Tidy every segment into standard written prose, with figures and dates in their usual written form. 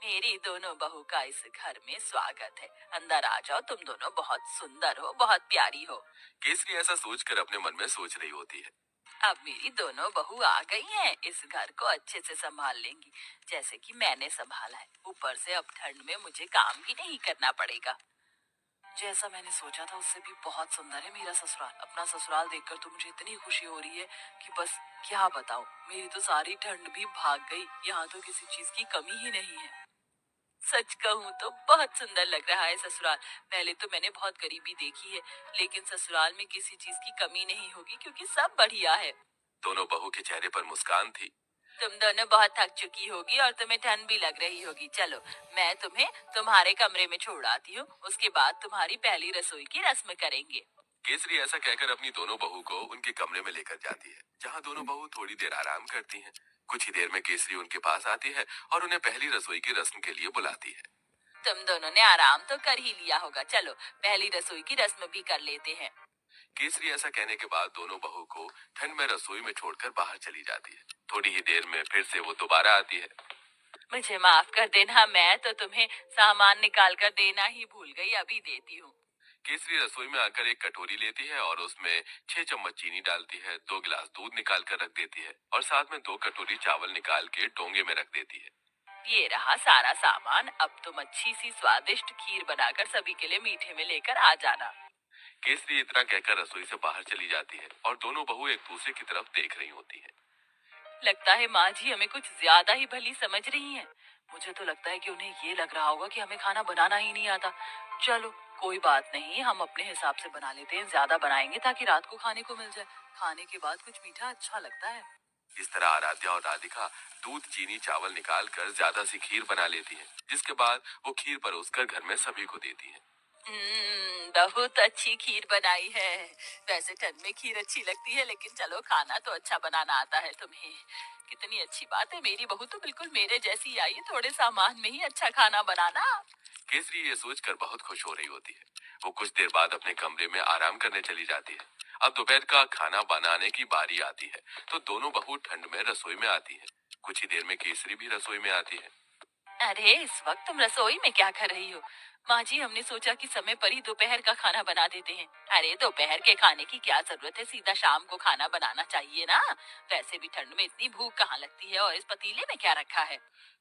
मेरी दोनों बहू का इस घर में स्वागत है। अंदर आ जाओ, तुम दोनों बहुत सुंदर हो, बहुत प्यारी हो। केसरी ऐसा सोचकर अपने मन में सोच रही होती है। अब मेरी दोनों बहू आ गई हैं, इस घर को अच्छे से संभाल लेंगी, जैसे कि मैंने संभाला है। ऊपर से अब ठंड में मुझे काम भी नहीं करना पड़ेगा। जैसा मैंने सोचा था उससे भी बहुत सुंदर है मेरा ससुराल। अपना ससुराल देखकर तो मुझे इतनी खुशी हो रही है कि बस क्या बताऊं। मेरी तो सारी ठंड भी भाग गई। यहाँ तो किसी चीज की कमी ही नहीं है। सच कहूँ तो बहुत सुंदर लग रहा है ससुराल। पहले तो मैंने बहुत गरीबी देखी है, लेकिन ससुराल में किसी चीज की कमी नहीं होगी क्योंकि सब बढ़िया है। दोनों बहू के चेहरे पर मुस्कान थी। तुम दोनों बहुत थक चुकी होगी और तुम्हें ठंड भी लग रही होगी। चलो, मैं तुम्हें तुम्हारे कमरे में छोड़ आती हूँ, उसके बाद तुम्हारी पहली रसोई की रस्म करेंगे। केसरी ऐसा कहकर अपनी दोनों बहू को उनके कमरे में लेकर जाती है, जहाँ दोनों बहू थोड़ी देर आराम करती हैं। कुछ ही देर में केसरी उनके पास आती है और उन्हें पहली रसोई की रस्म के लिए बुलाती है। तुम दोनों ने आराम तो कर ही लिया होगा, चलो पहली रसोई की रस्म भी कर लेते हैं। केसरी ऐसा कहने के बाद दोनों बहू को ठंड में रसोई में छोड़कर बाहर चली जाती है। थोड़ी ही देर में फिर से वो दोबारा आती है। मुझे माफ कर देना, मैं तो तुम्हें सामान निकाल कर देना ही भूल गई, अभी देती हूँ। केसरी रसोई में आकर एक कटोरी लेती है और उसमें 6 चम्मच चीनी डालती है, 2 गिलास दूध निकाल कर रख देती है और साथ में 2 कटोरी चावल निकाल के डोंगे में रख देती है। ये रहा सारा सामान। अब तुम अच्छी सी स्वादिष्ट खीर बनाकर सभी के लिए मीठे में लेकर आ जाना। केसरी इतना कहकर रसोई से बाहर चली जाती है और दोनों बहू एक दूसरे की तरफ देख रही होती है। लगता है माँ जी हमें कुछ ज्यादा ही भली समझ रही हैं। मुझे तो लगता है कि उन्हें ये लग रहा होगा कि हमें खाना बनाना ही नहीं आता। चलो, कोई बात नहीं, हम अपने हिसाब से बना लेते हैं। ज्यादा बनाएंगे ताकि रात को खाने को मिल जाए। खाने के बाद कुछ मीठा अच्छा लगता है। इस तरह आराध्या और राधिका दूध चीनी चावल निकाल कर ज्यादा सी खीर बना लेती हैं, जिसके बाद वो खीर परोसकर घर में सभी को देती हैं। बहुत अच्छी खीर बनाई है। वैसे ठंड में खीर अच्छी लगती है, लेकिन चलो खाना तो अच्छा बनाना आता है तुम्हें। कितनी अच्छी बात है, मेरी बहू तो बिल्कुल मेरे जैसी आई है, थोड़े सामान में ही अच्छा खाना बनाना। केसरी ये सोचकर बहुत खुश हो रही होती है। वो कुछ देर बाद अपने कमरे में आराम करने चली जाती है। अब दोपहर का खाना बनाने की बारी आती है, तो दोनों बहू ठंड में रसोई में आती है। कुछ ही देर में केसरी भी रसोई में आती है। अरे, इस वक्त तुम रसोई में क्या कर रही हो? माँ जी, हमने सोचा कि समय पर ही दोपहर का खाना बना देते हैं। अरे, दोपहर के खाने की क्या जरूरत है, सीधा शाम को खाना बनाना चाहिए ना। वैसे भी ठंड में इतनी भूख कहाँ लगती है, और इस पतीले में क्या रखा है?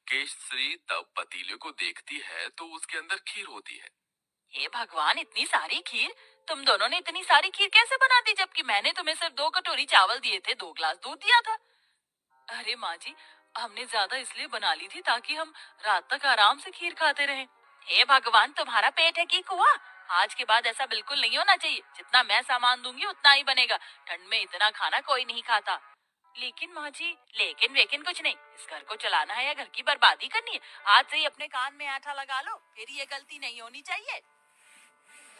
केसरी तब पतीले को देखती है तो उसके अंदर खीर होती है। हे भगवान, इतनी सारी खीर! तुम दोनों ने इतनी सारी खीर कैसे बना दी, जबकि मैंने तुम्हें सिर्फ 2 कटोरी चावल दिए थे, 2 गिलास दूध दिया था। अरे माँ जी, हमने ज्यादा इसलिए बना ली थी ताकि हम रात तक आराम से खीर खाते रहें। हे भगवान, तुम्हारा पेट है कि कुआं? आज के बाद ऐसा बिल्कुल नहीं होना चाहिए। जितना मैं सामान दूंगी उतना ही बनेगा। ठंड में इतना खाना कोई नहीं खाता। लेकिन माँ जी, लेकिन वेकिन कुछ नहीं। इस घर को चलाना है या घर की बर्बादी करनी है? आज से ही अपने कान में आठा लगा लो, फिर ये गलती नहीं होनी चाहिए।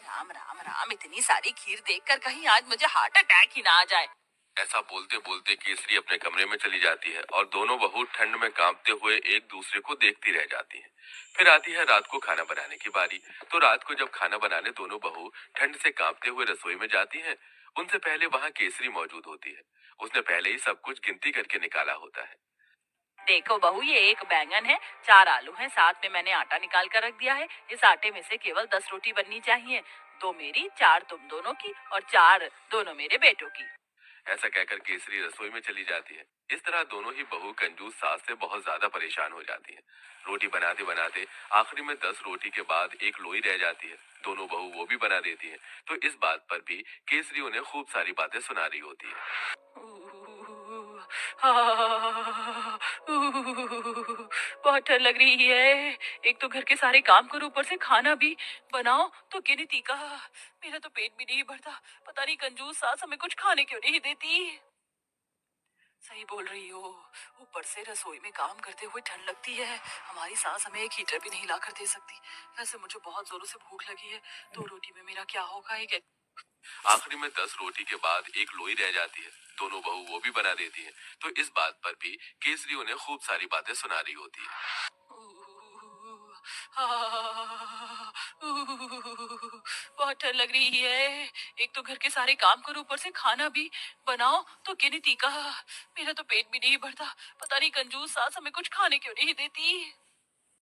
राम राम राम, इतनी सारी खीर देखकर कहीं आज मुझे हार्ट अटैक ही ना आ जाए। ऐसा बोलते बोलते केसरी अपने कमरे में चली जाती है और दोनों बहू ठंड में कांपते हुए एक दूसरे को देखती रह जाती हैं। फिर आती है रात को खाना बनाने की बारी। तो रात को जब खाना बनाने दोनों बहू ठंड से कांपते हुए रसोई में जाती हैं, उनसे पहले वहां केसरी मौजूद होती है। उसने पहले ही सब कुछ गिनती करके निकाला होता है। देखो बहू, ये एक बैंगन है, 4 आलू हैं, साथ में मैंने आटा निकाल कर रख दिया है। इस आटे में से केवल 10 रोटी बननी चाहिए। 2 मेरी, 4 तुम दोनों की और 4 दोनों मेरे बेटों की। ऐसा कहकर केसरी रसोई में चली जाती है। इस तरह दोनों ही बहू कंजूस सास से बहुत ज्यादा परेशान हो जाती हैं। रोटी बनाते बनाते आखिरी में 10 रोटी के बाद एक लोई रह जाती है। दोनों बहू वो भी बना देती हैं। तो इस बात पर भी केसरी उन्हें खूब सारी बातें सुना रही होती है। बहुत ठंड लग रही है। एक तो घर के सारे काम करो, ऊपर से खाना भी बनाओ, तो गिनती का। मेरा तो पेट भी नहीं भरता। पता नहीं कंजूस सास हमें कुछ खाने क्यों नहीं देती। सही बोल रही हो। ऊपर से रसोई में काम करते हुए ठंड लगती है। हमारी सास हमें एक हीटर भी नहीं ला कर दे सकती। वैसे मुझे बहुत जोरों से भूख लगी है। 2 रोटी में मेरा क्या होगा? एक आखिरी में 10 रोटी के बाद एक लोई रह जाती है। दोनों बहू वो भी बना देती हैं। तो इस बात पर भी केसरी उन्हें खूब सारी बातें सुना रही होती है। बहुत ठंड लग रही है। एक तो घर के सारे काम करो, ऊपर से खाना भी बनाओ, तो गिनती का। मेरा तो पेट भी नहीं भरता। पता नहीं कंजूस सास हमें कुछ खाने क्यों नहीं देती।